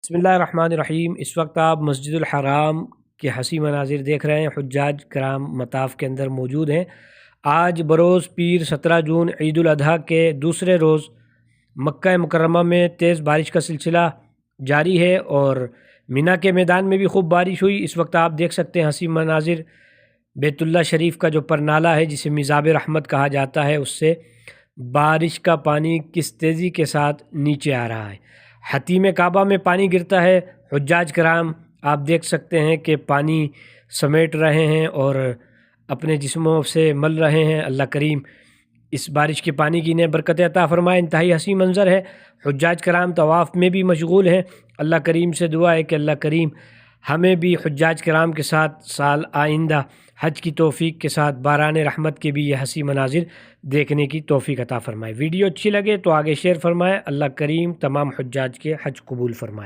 بسم اللہ الرحمن الرحیم۔ اس وقت آپ مسجد الحرام کے حسین مناظر دیکھ رہے ہیں۔ حجاج کرام مطاف کے اندر موجود ہیں۔ آج بروز پیر 17 جون عید الاضحیٰ کے دوسرے روز مکہ مکرمہ میں تیز بارش کا سلسلہ جاری ہے اور مینا کے میدان میں بھی خوب بارش ہوئی۔ اس وقت آپ دیکھ سکتے ہیں حسین مناظر بیت اللہ شریف کا جو پرنالہ ہے جسے میزاب رحمت کہا جاتا ہے، اس سے بارش کا پانی کس تیزی کے ساتھ نیچے آ رہا ہے۔ حتیم کعبہ میں پانی گرتا ہے۔ حجاج کرام آپ دیکھ سکتے ہیں کہ پانی سمیٹ رہے ہیں اور اپنے جسموں سے مل رہے ہیں۔ اللہ کریم اس بارش کے پانی کی انہیں برکت عطا فرمائے۔ انتہائی حسین منظر ہے۔ حجاج کرام طواف میں بھی مشغول ہیں۔ اللہ کریم سے دعا ہے کہ اللہ کریم ہمیں بھی حجاج کرام کے ساتھ سال آئندہ حج کی توفیق کے ساتھ باران رحمت کے بھی یہ حسین مناظر دیکھنے کی توفیق عطا فرمائے۔ ویڈیو اچھی لگے تو آگے شیئر فرمائے۔ اللہ کریم تمام حجاج کے حج قبول فرمائے۔